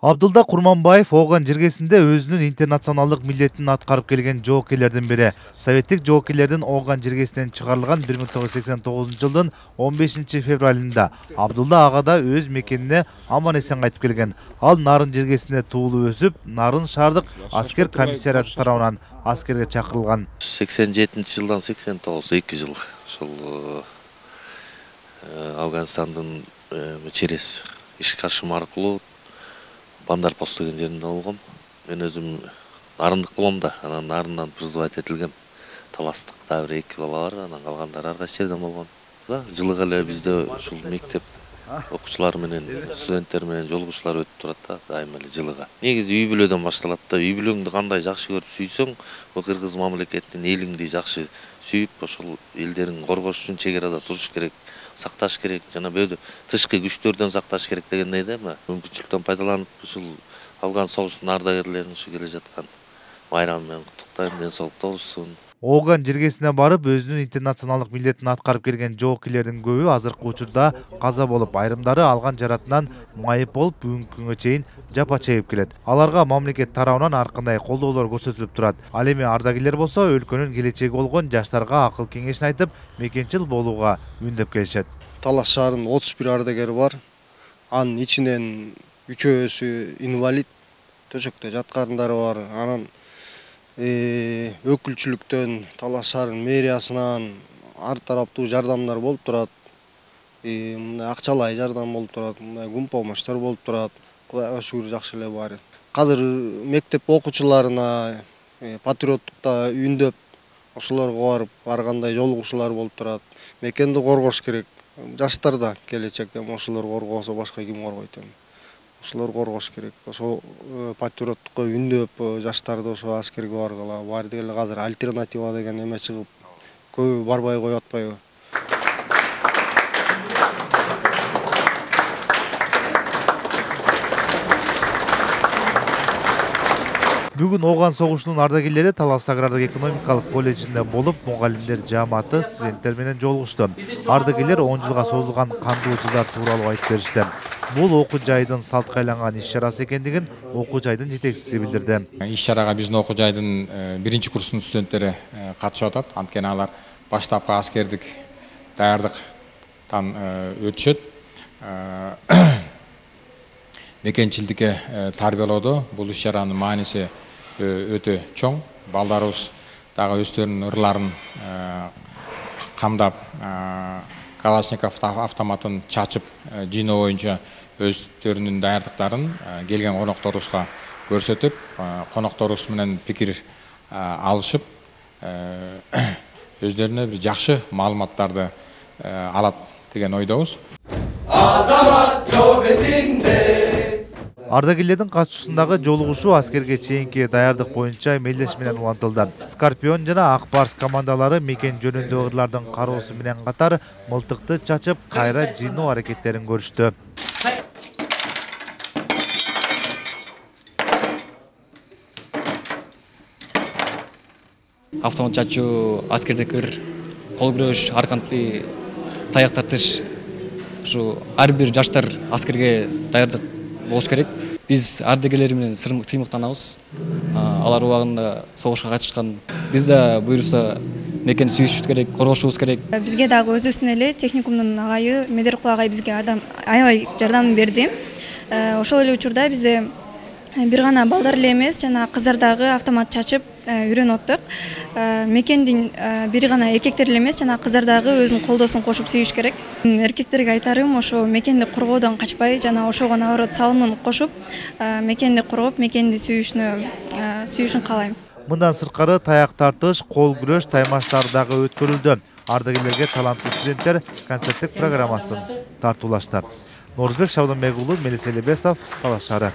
Абдулда Курманбаев Ооган жергесинде өзүнүн интернационалдык милдетин аткарып келген жоокейлердин бири. Советтик жоокейлердин Ооган жергесинен чыгарылган 1989 жылдын 15 февралында Абдулда ага да өз мекенине аман эсен кайтып келген. Ал Нарын жергесинде туулуп өсүп, Нарын шаардык аскер комиссариаты тарабынан аскерге чакырылган. 87 жылдан 89 2 жыл ошол Афганистандын через Ишкашым аркылуу Бандар пост деген жеринде болгом. Мен өзүм нарындык болом да, анан нарындан призвать этилгем. Таластык да бир 2 бала бар, анан калгандары ар кайсы жерден болгон. Жылыга эле бизде ушул мектеп окуучулар менен, студенттер менен жолугушуулар өтүп турат да, дайыма эле жылыга. Негизи үй бүлөдөн башталат да. Үй бүлөңдү кандай жакшы көрүп сүйсөң, бул кыргыз мамлекетин, элиңди жакшы сүйүп, ошол элдерин коргош үчүн чек арада туруш керек, сакташ керек, жана бөөдө тышкы күчтөрдөн сакташ керек дегендей да, мүмкүнчүлүктөн пайдаланып ушул Афган согушунун ардагерлерин ушу келе жаткан майрамы менен куттуктайм, ден соолукта болушсун. Ооган жергесине барып, өзүнүн интернационалдык милдетин аткарып келген жоокейлердин көбү азыркы учурда каза болуп, айрымдары алган жаратынан майып болуп, бүгүнкү күнгө чейин жапа чегип келет. Аларга мамлекет тарабынан ар кандай колдоолор көрсөтүлүп турат. Ал эми ардагерлер болсо өлкөнүн келечеги болгон жаштарга акыл кеңешин айтып, мекенчил болууга үндөп келишет. Талас шаарынын 31 ардагери бар. Анын ичинен 3-өсү инвалид, төшөктө жаткандары бар. Анан өкүлчүлүктөн, Талас шаарынын мэриясынан ар тараптуу жардамдар болуп турат. Мындай акчалай жардам болуп турат, мындай күн помощтор болуп турат. Кудайга шүгүр жакшы эле баары. Азыр мектеп окуучуларына патриоттукта үндөп, ошолорго барып, ар кандай жолугушуулар болуп турат. Мекенди коргош керек. Жаштар да келечек, ошолор коргосо башка ким коргойт эми. Ошолор коргош керек. Ошо патриоттукка үндөп, жаштарды ошо аскерге баргыла. Баары деле азыр альтернатива деген эме чыгып, көбү барбай коюп атпайбы? Бүгүн Ооган согушунун ардагерлери Талас агрардык экономикалык колледжинде болуп, мугалимдер жааматы студенттер менен жолугушту. Ардагерлер 10 жылга созулган кандуу жылдар тууралуу айтып беришти. Бул окуу жайдын салтка айланган иш-чарасы экендигин окуу жайдын жетекчиси билдирди. Иш-чарага биздин окуу жайдын 1-чи курсунун студенттери катышып атат. Анткени алар баштапкы аскердик даярдыктан өтүшөт. Мекенчилдикке тарбиялоодо бул иш-чаранын мааниси өтө чоң. Балдарыбыз дагы өздөрүнүн ырларын камдап, Калашников автоматын чачып жыйноо боюнча өздөрүнүн даярдыктарын келген конокторубузга көрсөтүп, конокторубуз менен пикир алышып, өздөрүнө бир жакшы маалыматтарды алат деген ойдобуз. Ардагерлердин катышуусундагы жолугушуу аскерге чейинки даярдык боюнча эмелдеш менен улантылды. Скорпион жана Ак Барс командалары мекен жөнүндө ырлардын кароосу менен катар мылтыкты чачып, кайра жыйноо аракеттерин көрүштү. Автомат чачуу, аскердик ыр, кол күрөш, арканты, таяк тартыш. Ушу ар бир жаштар аскерге даярдык болуш керек. Биз ардагерлер менен сыймыктанабыз. Алар убагында согушка катышкан. Биз да буюрса мекенди сүйүшүбүз керек, коргошубуз керек. Бизге дагы өзүбүздүн эле техникумдун агайы Медеркул агай бизге аябай жардам берди. Ошол эле учурда бизде бир гана балдар эле эмес, жана кыздар дагы автомат чачып үйрөнүп аттык. Мекендин бир гана эркектер эле эмес, жана кыздар дагы өзүнүн колдоосун кошуп сүйүш керек. Эркектерге айтарым, ошо мекенди коргоодон качпай, жана ошого наоборот салымын кошуп, мекенди коргоп, мекенди сүйүшүн каалайм. Мындан сырткары таяк тартыш, кол күрөш таймаштары дагы өткөрүлдү. Ардагерлерге таланттуу студенттер концерттик программасын тартуулашты. Норузбек Шабданбек уулу, Мелис Элебесов, Талас шаары.